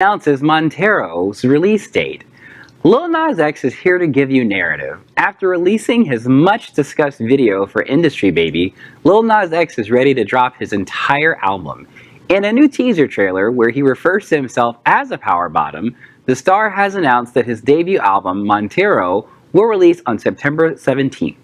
announces Montero's release date. Lil Nas X is here to give you narrative. After releasing his much-discussed video for Industry Baby, Lil Nas X is ready to drop his entire album. In a new teaser trailer where he refers to himself as a power bottom, the star has announced that his debut album, Montero, will release on September 17th.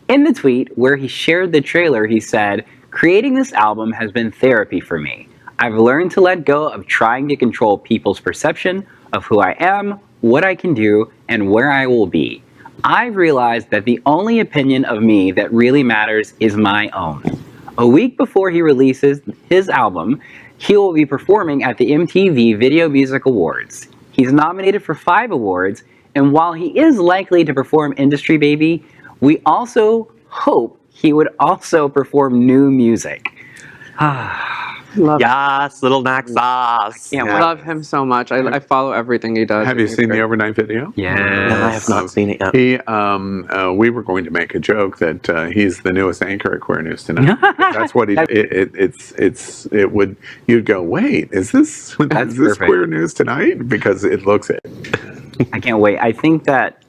In the tweet where he shared the trailer, he said, "Creating this album has been therapy for me. I've learned to let go of trying to control people's perception of who I am, what I can do, and where I will be. I've realized that the only opinion of me that really matters is my own." A week before he releases his album, he will be performing at the MTV Video Music Awards. He's nominated for 5 awards, and while he is likely to perform Industry Baby, we also hope he would also perform new music. Yes, Lil Nas X. I love him so much. I follow everything he does. Have you seen the overnight video? Yeah. No, I have not seen it yet. We were going to make a joke that he's the newest anchor at Queer News Tonight. That's what he. You'd go, wait, is this Queer News Tonight? Because it looks it. I can't wait. I think that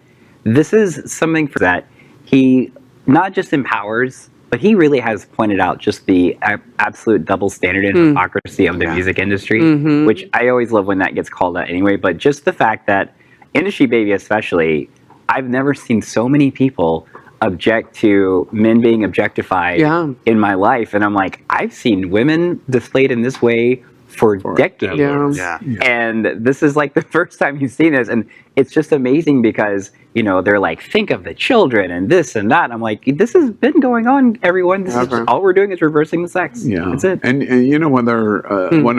this is something that he not just empowers, but he really has pointed out just the absolute double standard and hypocrisy of the music industry, which I always love when that gets called out anyway. But just the fact that Industry Baby especially, I've never seen so many people object to men being objectified in my life. And I'm like, I've seen women displayed in this way for decades. And this is like the first time you've seen this. And it's just amazing because, you know, they're like, think of the children and this and that. I'm like, this has been going on, everyone. This is just, all we're doing is reversing the sex. Yeah. That's it. And you know, one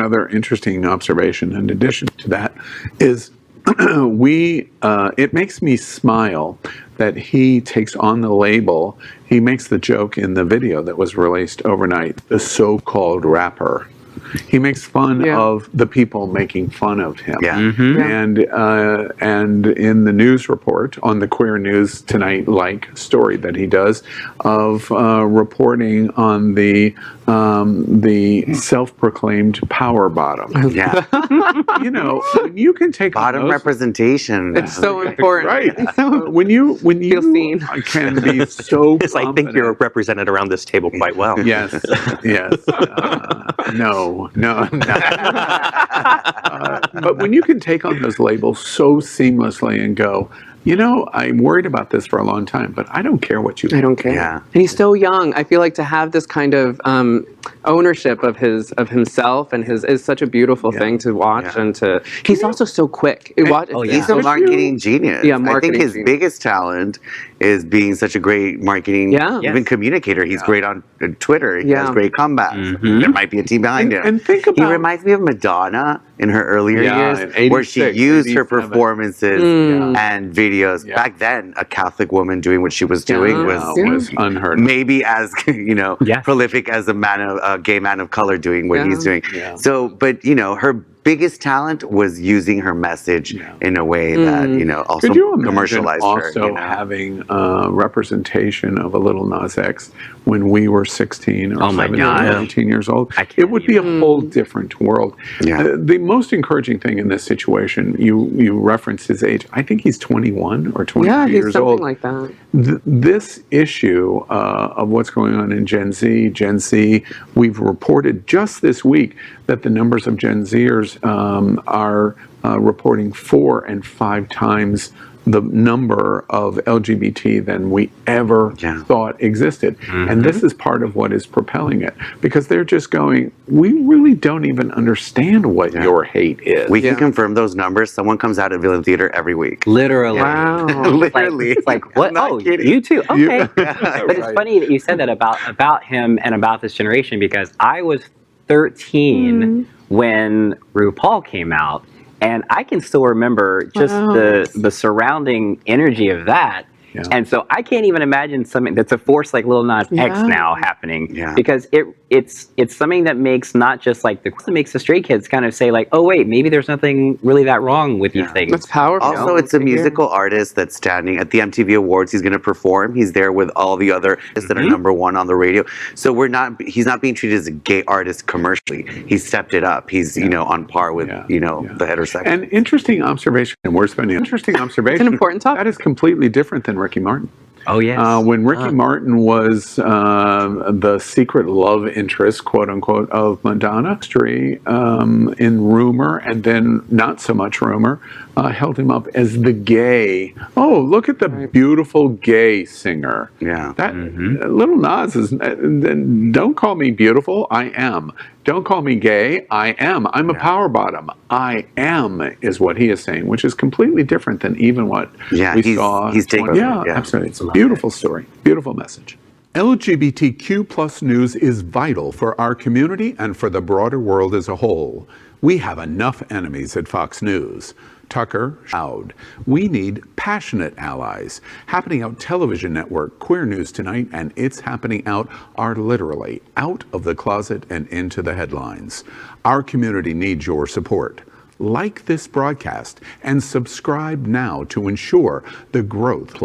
other interesting observation in addition to that is it makes me smile that he takes on the label. He makes the joke in the video that was released overnight, the so-called rapper. He makes fun of the people making fun of him. And in the news report on the Queer News Tonight story that he does of reporting on the self-proclaimed power bottom. You know, when you can take bottom representation. It's so important. Right. When you feel seen. Can be so It's I think you're represented around this table quite well. Yes. No. But when you can take on those labels so seamlessly and go, you know, I'm worried about this for a long time, but I don't care what you think. I don't care. Yeah. And he's so young. I feel like to have this kind of ownership of himself and is such a beautiful thing to watch and to. He's also so quick. He's a marketing genius. Yeah, I think his biggest talent is being such a great marketing, even communicator. He's great on Twitter. He has great comebacks. There might be a team behind him. And think about, he reminds me of Madonna in her earlier years, where she used her performances and videos. Back then, a Catholic woman doing what she was doing was unheard of. Maybe as prolific as a gay man of color doing what he's doing. So, but you know, her biggest talent was using her message in a way that, you know, also commercialized her. Also, you know? Having representation of a Lil Nas X when we were 16 or 17 or 18 years old, it would be a whole different world. The most encouraging thing in this situation, you referenced his age. I think he's 21 or 22 years old. Like that. This issue of what's going on in Gen Z, we've reported just this week that the numbers of Gen Zers are reporting 4 and 5 times the number of LGBT than we ever thought existed. And this is part of what is propelling it. Because they're just going, we really don't even understand what your hate is. We can confirm those numbers. Someone comes out at Villain Theater every week. Literally. Wow. Literally. It's like what? Oh, you too? Okay. But it's funny that you said that about him and about this generation, because I was 13 when RuPaul came out. And I can still remember just the surrounding energy of that. And so I can't even imagine something that's a force like Lil Nas X now happening. Because it's something that makes not just like it makes the straight kids kind of say like, oh wait, maybe there's nothing really that wrong with these things. That's powerful. Also, it's a musical artist that's standing at the MTV Awards. He's going to perform. He's there with all the other artists that are #1 on the radio. So he's not being treated as a gay artist commercially. He stepped it up. He's on par with the heterosexual. An interesting observation, and we're spending interesting observation. It's an important topic. That is completely different than Ricky Martin. Oh, yes. When Ricky Martin was the secret love interest, quote unquote, of Madonna, in rumor and then not so much rumor, held him up as the gay. Oh, look at the beautiful gay singer. Yeah. That Lil Nas is, don't call me beautiful, I am. Don't call me gay, I am. I'm a power bottom. I am is what he is saying, which is completely different than even what we saw. He's taking absolutely. It's a beautiful story, beautiful message. LGBTQ plus news is vital for our community and for the broader world as a whole. We have enough enemies at Fox News. Tucker, Shroud. We need passionate allies. Happening Out Television Network, Queer News Tonight, and It's Happening Out are literally out of the closet and into the headlines. Our community needs your support. Like this broadcast and subscribe now to ensure the growth.